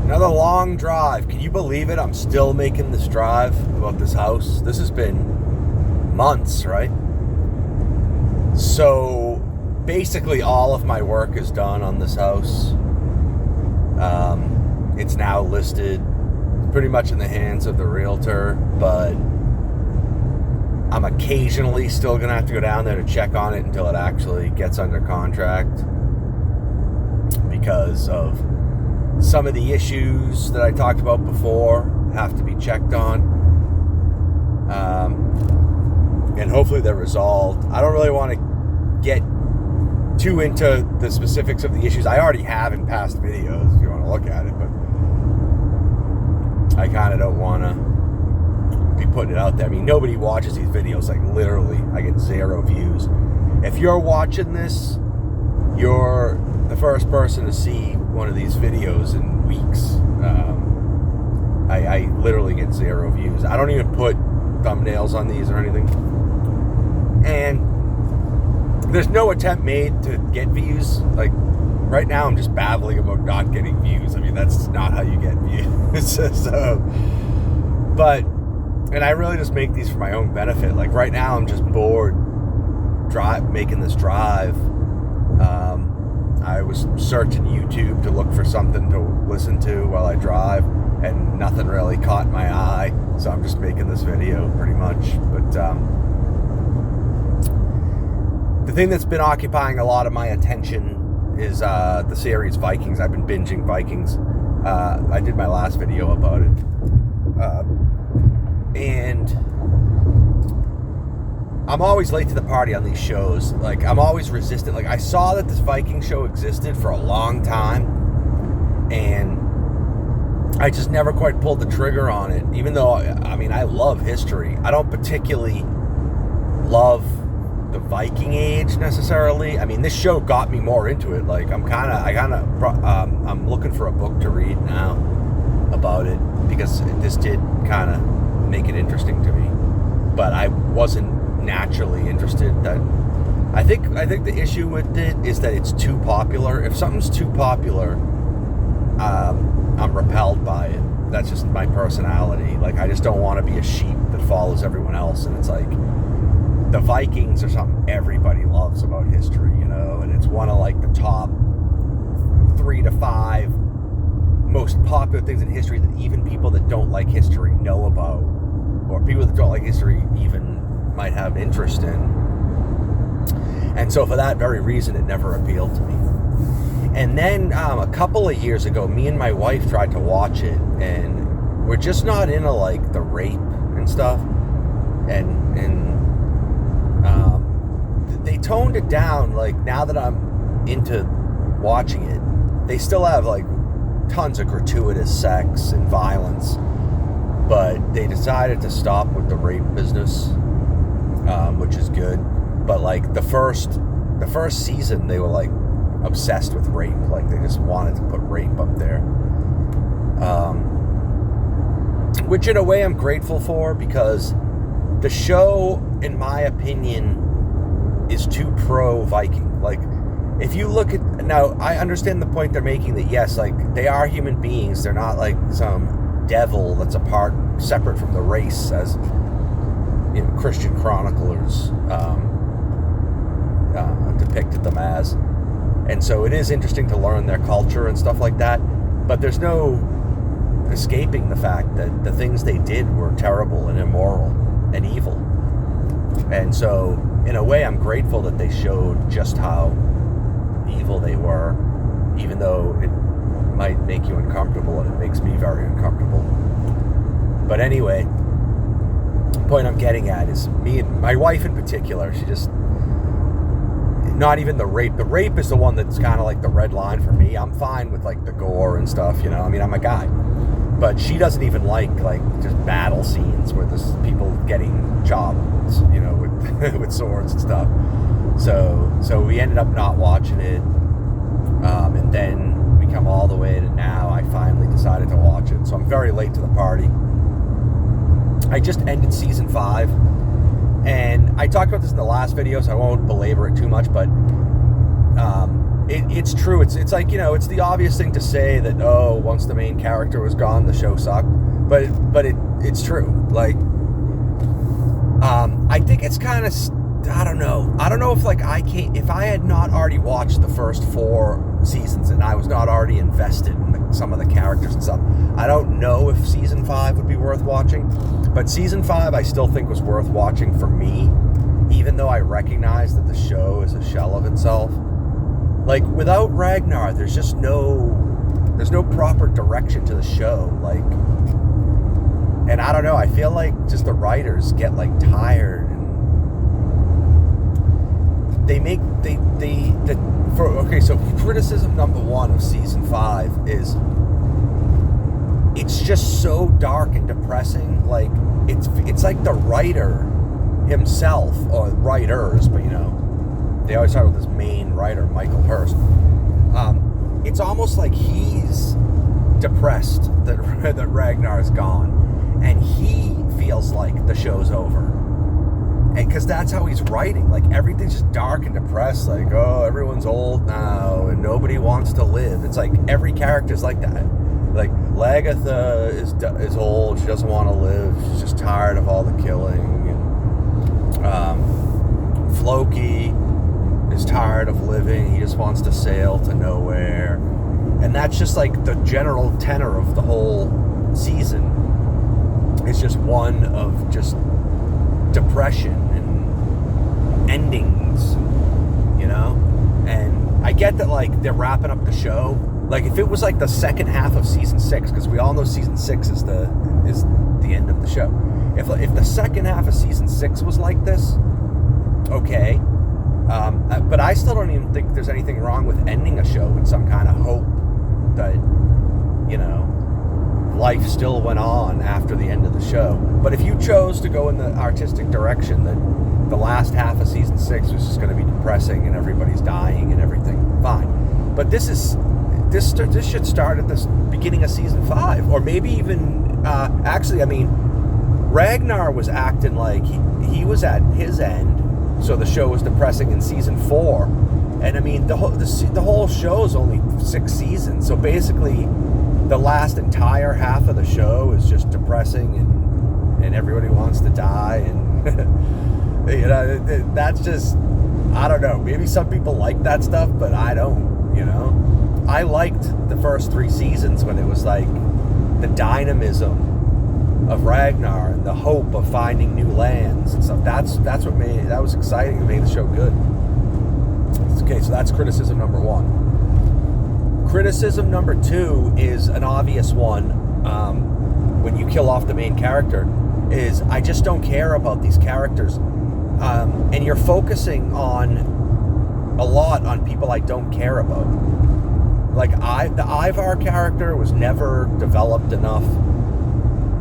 Another long drive. Can you believe it? I'm still making this drive about this house. This has been months, right? So basically all of my work is done on this house. It's now listed pretty much in the hands of the realtor, but I'm occasionally still going to have to go down there to check on it until it actually gets under contract because of some of the issues that I talked about before have to be checked on. And hopefully they're resolved. I don't really want to get too into the specifics of the issues. I already have in past videos if you want to look at it, but I kind of don't want to be putting it out there. I mean, nobody watches these videos. Like, literally, I get 0 views. If you're watching this, you're the first person to see one of these videos in weeks. I literally get 0 views. I don't even put thumbnails on these or anything. And there's no attempt made to get views. Like, right now I'm just babbling about not getting views. I mean, that's not how you get views. And I really just make these for my own benefit. Like, right now I'm just bored making this drive. I was searching YouTube to look for something to listen to while I drive, and nothing really caught my eye, so I'm just making this video pretty much. But the thing that's been occupying a lot of my attention is the series Vikings. I've been binging Vikings. I did my last video about it. And I'm always late to the party on these shows. Like, I'm always resistant. Like, I saw that this Viking show existed for a long time, and I just never quite pulled the trigger on it. Even though, I mean, I love history. I don't particularly love the Viking Age necessarily. I mean, this show got me more into it. Like, I'm looking for a book to read now about it, because this did kind of make it interesting to me. But I wasn't naturally interested. That I think the issue with it is that it's too popular. If something's too popular, I'm repelled by it. That's just my personality. Like, I just don't want to be a sheep that follows everyone else. And it's like, the Vikings are something everybody loves about history, you know, and it's one of like the top 3 to 5 most popular things in history that even people that don't like history know about, or people that don't like history even might have interest in. And so for that very reason, it never appealed to me. And then a couple of years ago, me and my wife tried to watch it, and we're just not into like the rape and stuff, and they toned it down. Like, now that I'm into watching it, they still have like tons of gratuitous sex and violence, but they decided to stop with the rape business, which is good. But like the first season, they were like obsessed with rape. Like, they just wanted to put rape up there, which in a way I'm grateful for, because the show, in my opinion, is too pro-Viking. Like, if you look at, now I understand the point they're making, that yes, like, they are human beings. They're not like some devil that's separate from the race, as you know, Christian chroniclers depicted them as. And so it is interesting to learn their culture and stuff like that, but there's no escaping the fact that the things they did were terrible and immoral and evil. And so in a way, I'm grateful that they showed just how evil they were, even though it might make you uncomfortable, and it makes me very uncomfortable. But anyway, the point I'm getting at is, me and my wife in particular, she just, not even the rape. The rape is the one that's kind of like the red line for me. I'm fine with like the gore and stuff, you know. I mean, I'm a guy. But she doesn't even like just battle scenes where there's people getting chopped, you know, with swords and stuff. So we ended up not watching it. And then we come all the way to now. I finally decided to watch it. So I'm very late to the party. I just ended season 5. And I talked about this in the last video, so I won't belabor it too much, but it's true. It's like, it's the obvious thing to say that, once the main character was gone, the show sucked. But it's true. Like, I think it's kind of, I don't know if if I had not already watched the first 4 seasons and I was not already invested in some of the characters and stuff, I don't know if season 5 would be worth watching. But season 5 I still think was worth watching for me, even though I recognize that the show is a shell of itself. Like, without Ragnar, there's no proper direction to the show. Like, and I don't know, I feel like just the writers get like tired, and so criticism number 1 of season 5 is it's just so dark and depressing. Like, it's like the writer himself, or writers, but they always start with this main writer, Michael Hurst. It's almost like he's depressed that Ragnar's gone, and he feels like the show's over. And because that's how he's writing, like, everything's just dark and depressed. Like, everyone's old now, and nobody wants to live. It's like every character's like that. Like, Lagatha is old. She doesn't want to live. She's just tired of all the killing. And Floki is tired of living. He just wants to sail to nowhere. And that's just like the general tenor of the whole season. It's just one of just depression and endings, And I get that, like, they're wrapping up the show. Like, if it was like the second half of season 6, because we all know season 6 is the end of the show. If the second half of season 6 was like this, okay. But I still don't even think there's anything wrong with ending a show with some kind of hope that, life still went on after the end of the show. But if you chose to go in the artistic direction that the last half of season 6 was just going to be depressing and everybody's dying and everything, fine. But this should start at the beginning of season 5, or maybe even Ragnar was acting like he was at his end, so the show was depressing in season 4. And I mean, the whole show is only 6 seasons, so basically the last entire half of the show is just depressing, and everybody wants to die, and that's just, I don't know, maybe some people like that stuff, but I don't. I liked the first 3 seasons when it was like the dynamism of Ragnar and the hope of finding new lands and stuff. That was exciting and made the show good. Okay, so that's criticism number 1. Criticism number 2 is an obvious one. When you kill off the main character, is I just don't care about these characters, and you're focusing a lot on people I don't care about. Like, the Ivar character was never developed enough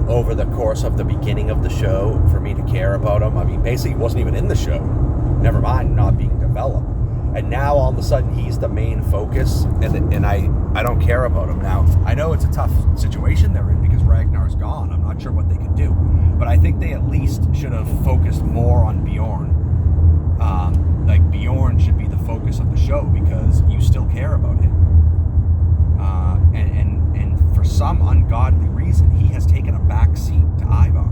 over the course of the beginning of the show for me to care about him. I mean, basically, he wasn't even in the show. Never mind not being developed. And now, all of a sudden, he's the main focus, and I don't care about him now. I know it's a tough situation they're in because Ragnar's gone. I'm not sure what they could do. But I think they at least should have focused more on Bjorn. Like, Bjorn should be the focus of the show because you still care about him. And for some ungodly reason, he has taken a back seat to Ivar.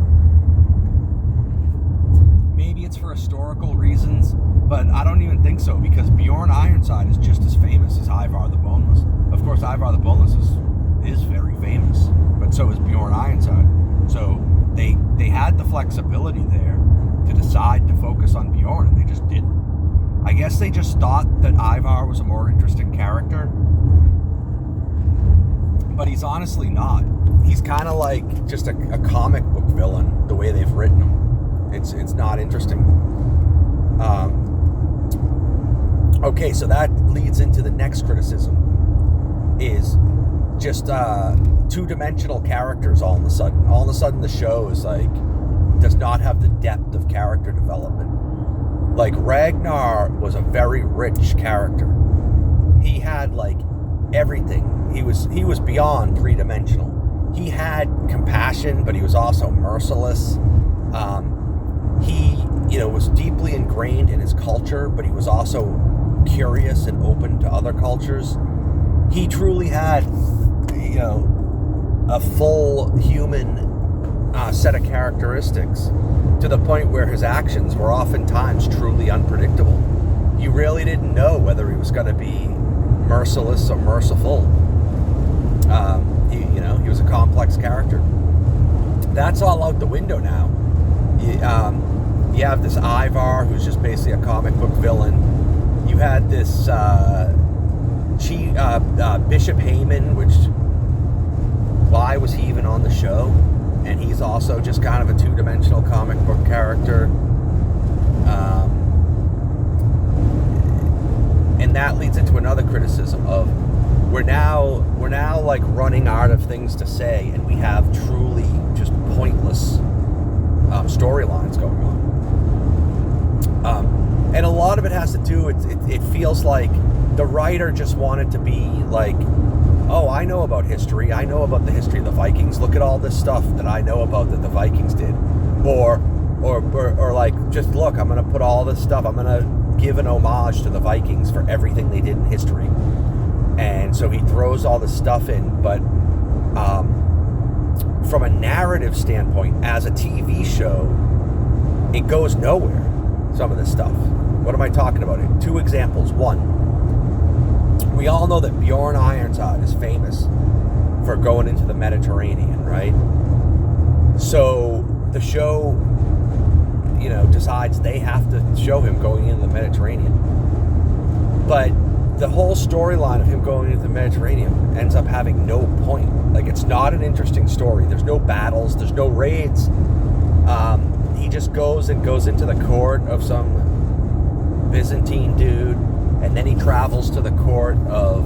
Maybe it's for historical reasons, but I don't even think so, because Bjorn Ironside is just as famous as Ivar the Boneless. Of course, Ivar the Boneless is very famous, but so is Bjorn Ironside. So they had the flexibility there to decide to focus on Bjorn, and they just didn't. I guess they just thought that Ivar was a more interesting character, but he's honestly not. He's kind of like just a comic book villain, the way they've written him. It's not interesting. Okay, so that leads into the next criticism, is just two-dimensional characters all of a sudden. All of a sudden the show is like, does not have the depth of character development. Like, Ragnar was a very rich character. He had like everything. He was beyond three-dimensional. He had compassion, but he was also merciless. He was deeply ingrained in his culture, but he was also curious and open to other cultures. He truly had, a full human set of characteristics, to the point where his actions were oftentimes truly unpredictable. You really didn't know whether he was going to be merciless or merciful. He was a complex character. That's all out the window now. You have this Ivar, who's just basically a comic book villain. You had this Bishop Heyman, which, why was he even on the show? And he's also just kind of a two-dimensional comic book character. And that leads into another criticism of we're now like running out of things to say, and we have truly just pointless storylines going on. And a lot of it has to do, it feels like the writer just wanted to be like, oh, I know about history. I know about the history of the Vikings. Look at all this stuff that I know about that the Vikings did. Or like, just look, I'm going to put all this stuff, I'm going to give an homage to the Vikings for everything they did in history. And so he throws all this stuff in, but from a narrative standpoint, as a TV show, it goes nowhere, some of this stuff. What am I talking about? Two examples. One, we all know that Bjorn Ironside is famous for going into the Mediterranean, right? So the show, decides they have to show him going into the Mediterranean. But the whole storyline of him going into the Mediterranean ends up having no point. Like, it's not an interesting story. There's no battles. There's no raids. He just goes into the court of some Byzantine dude, and then he travels to the court of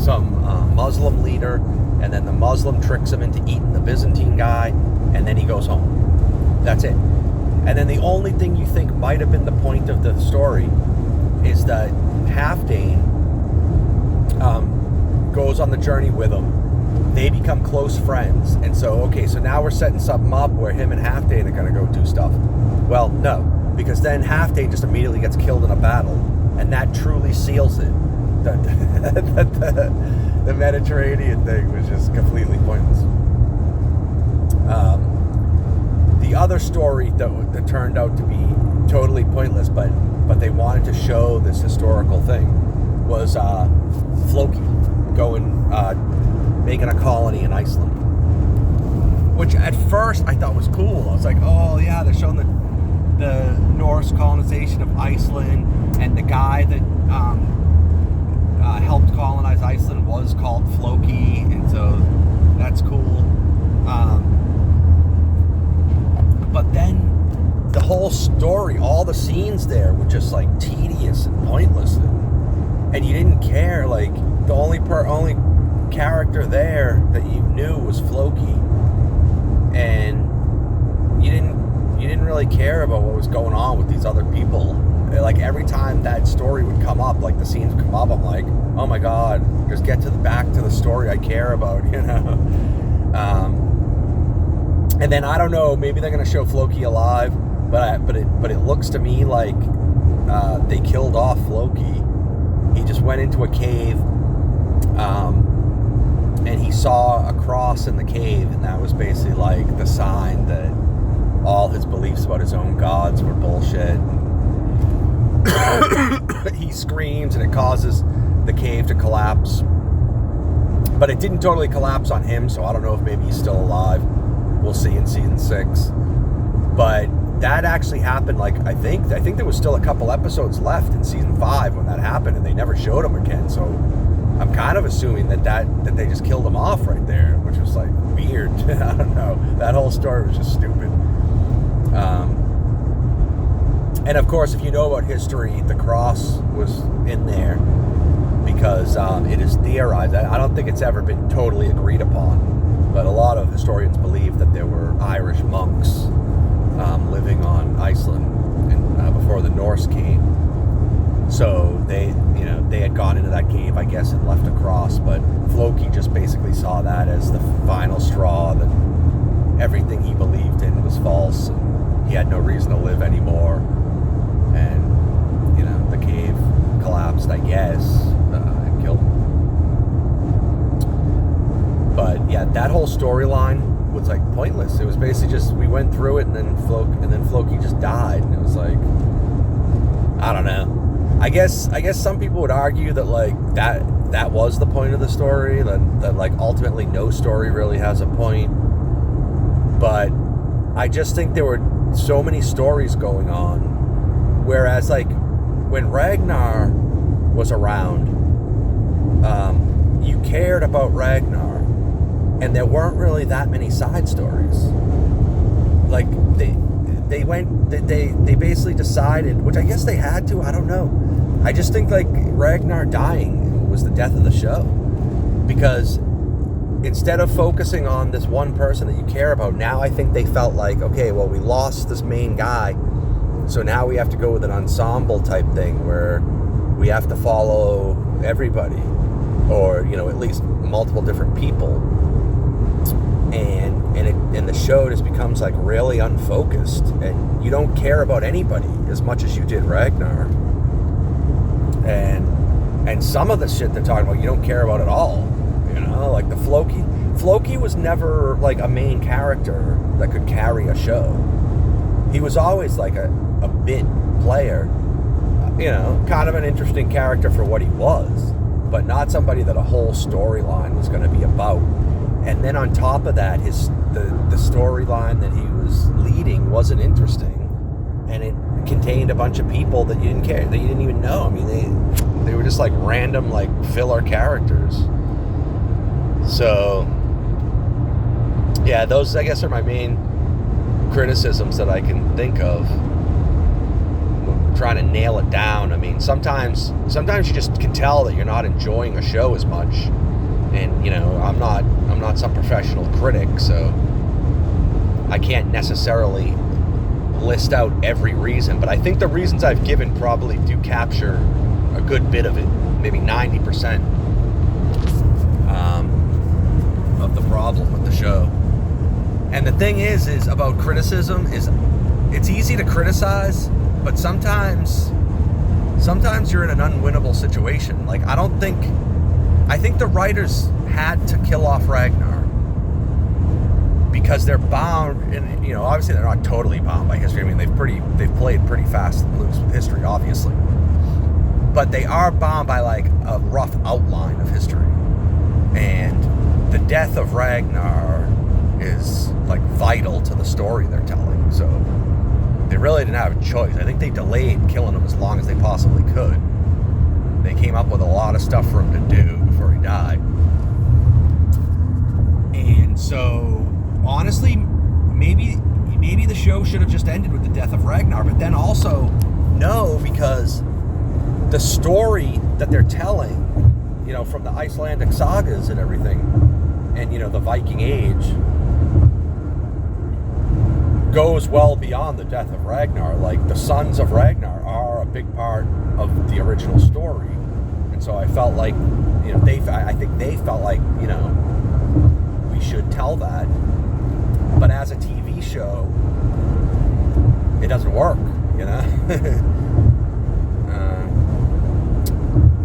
some Muslim leader, and then the Muslim tricks him into eating the Byzantine guy, and then he goes home. That's it. And then the only thing you think might have been the point of the story is that Halfdane goes on the journey with him. They become close friends, and so now we're setting something up where him and Halfdane are going to go do stuff. Well, no, because then Halfdane just immediately gets killed in a battle, and that truly seals it. The Mediterranean thing was just completely pointless. The other story that turned out to be totally pointless, but they wanted to show this historical thing, was Floki making a colony in Iceland, which at first I thought was cool. I was like, oh yeah, they're showing the Norse colonization of Iceland, and the guy that helped colonize Iceland was called Floki, and so that's cool. But then the whole story, all the scenes there were just like tedious and pointless, and you didn't care. Like, the only character there that you knew was Floki, and you didn't really care about what was going on with these other people. Like, every time that story would come up, like the scenes would come up, I'm like, oh my god, just get back to the story I care about, and then I don't know, maybe they're gonna show Floki alive, but it looks to me like they killed off Floki. He just went into a cave, and he saw a cross in the cave, and that was basically like the sign that all his beliefs about his own gods were bullshit. He screams, and it causes the cave to collapse, but it didn't totally collapse on him, so I don't know if maybe he's still alive. We'll see in season 6. But that actually happened, like, I think there was still a couple episodes left in season 5 when that happened, and they never showed him again. So I'm kind of assuming that they just killed him off right there, which was like weird. I don't know. That whole story was just stupid. And of course, if you know about history, the cross was in there because it is theorized. I don't think it's ever been totally agreed upon, but a lot of historians believe that there were Irish monks living on Iceland before the Norse came. So they had gone into that cave, I guess, and left a cross. But Floki just basically saw that as the final straw, that everything he believed in was false, and he had no reason to live anymore. And the cave collapsed, I guess, and killed him. But yeah, that whole storyline was like pointless. It was basically just we went through it, and then Floki just died, and it was like, I don't know. I guess some people would argue that like that was the point of the story, that like ultimately no story really has a point. But I just think there were so many stories going on, whereas like when Ragnar was around, you cared about Ragnar, and there weren't really that many side stories. Like they basically decided, which I guess they had to, I don't know. I just think like Ragnar dying was the death of the show, because instead of focusing on this one person that you care about, now I think they felt like, okay, well, we lost this main guy, so now we have to go with an ensemble type thing where we have to follow everybody, or at least multiple different people, and the show just becomes like really unfocused, and you don't care about anybody as much as you did Ragnar, and some of the shit they're talking about you don't care about at all. Like the Floki was never like a main character that could carry a show. He was always like a bit player, kind of an interesting character for what he was, but not somebody that a whole storyline was going to be about. And then on top of that, the storyline that he was leading wasn't interesting, and it contained a bunch of people that you didn't even know. I mean, they were just like random like filler characters. So, yeah, those, I guess, are my main criticisms that I can think of. Trying to nail it down. I mean, sometimes you just can tell that you're not enjoying a show as much. And, I'm not some professional critic, so I can't necessarily list out every reason. But I think the reasons I've given probably do capture a good bit of it, maybe 90%. Of the problem with the show. And the thing is about criticism is it's easy to criticize, but sometimes you're in an unwinnable situation. Like I think the writers had to kill off Ragnar because they're bound, and obviously they're not totally bound by history. I mean, they've played pretty fast and loose with history, obviously, but they are bound by like a rough outline of history. And the death of Ragnar is like vital to the story they're telling, so they really didn't have a choice. I think they delayed killing him as long as they possibly could. They came up with a lot of stuff for him to do before he died. And so, honestly, maybe the show should have just ended with the death of Ragnar, but then also, no, because the story that they're telling, from the Icelandic sagas and everything, and, the Viking Age, goes well beyond the death of Ragnar. Like, the sons of Ragnar are a big part of the original story. And so I felt like, I think they felt like, we should tell that. But as a TV show, it doesn't work,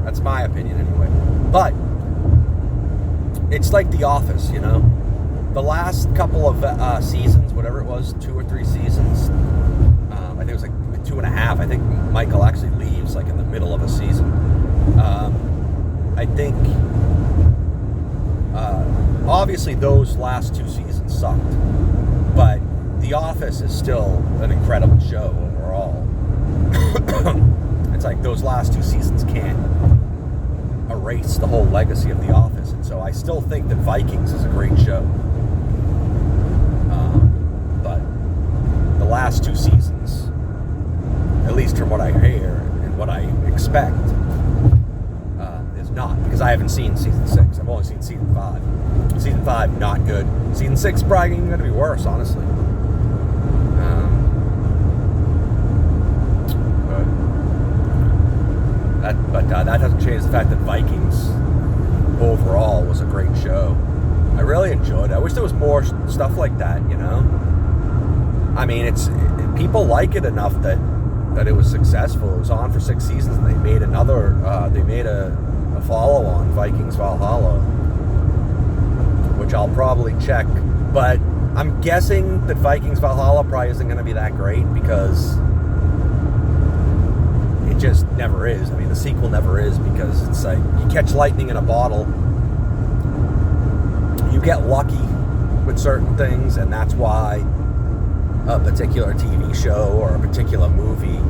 That's my opinion anyway. But it's like The Office, The last couple of seasons, whatever it was, 2 or 3 seasons, I think it was like 2.5. I think Michael actually leaves like in the middle of a season. I think obviously those last 2 seasons sucked, but The Office is still an incredible show overall. It's like those last 2 seasons can't erase the whole legacy of The Office, and so I still think that Vikings is a great show. But the last 2 seasons, at least from what I hear and what I expect, is not, because I haven't seen season 6. I've only seen season 5. Season 5, not good. Season 6 probably even going to be worse, honestly. But that doesn't change the fact that Vikings overall was a great show. I really enjoyed it. I wish there was more stuff like that, I mean, people like it enough that that it was successful. It was on for 6 seasons, and they made another. They made a follow-on, Vikings Valhalla, which I'll probably check. But I'm guessing that Vikings Valhalla probably isn't going to be that great because it just never is. I mean, the sequel never is, because it's like you catch lightning in a bottle. You get lucky with certain things, and that's why a particular TV show or a particular movie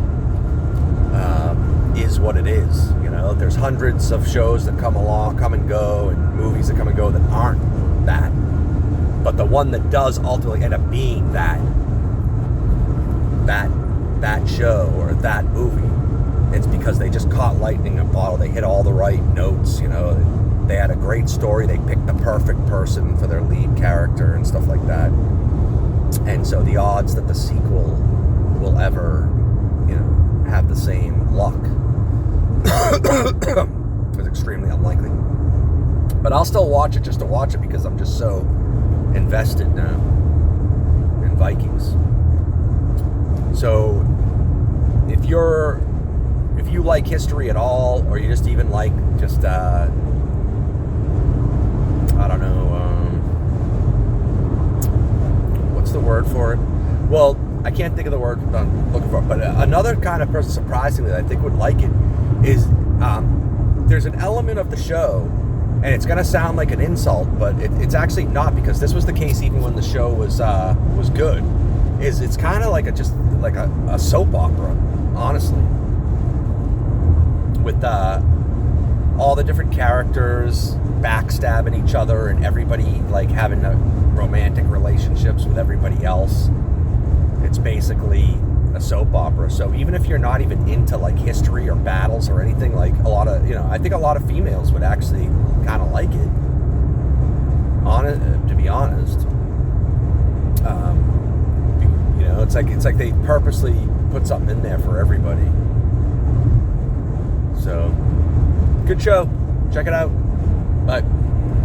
is what it is. You know, there's hundreds of shows that come and go, and movies that come and go that aren't that. But the one that does ultimately end up being that show or that movie, it's because they just caught lightning in a bottle. They hit all the right notes. You know, they had a great story. They picked the perfect person for their lead character and stuff like that. And so the odds that the sequel will ever, you know, have the same luck is extremely unlikely. But I'll still watch it just to watch it, because I'm just so invested now in Vikings. So if you like history at all, or you just even like just I don't know, what's the word for it? Well, I can't think of the word I'm looking for, but another kind of person, surprisingly, that I think would like it is there's an element of the show, and it's going to sound like an insult, but it's actually not, because this was the case even when the show was good. It's kind of like a soap opera, honestly, with all the different characters backstabbing each other, and everybody like having romantic relationships with everybody else. It's basically a soap opera. So even if you're not even into like history or battles or anything, like I think a lot of females would actually kind of like it. To be honest, you know, it's like they purposely put something in there for everybody. So, good show. Check it out. Bye.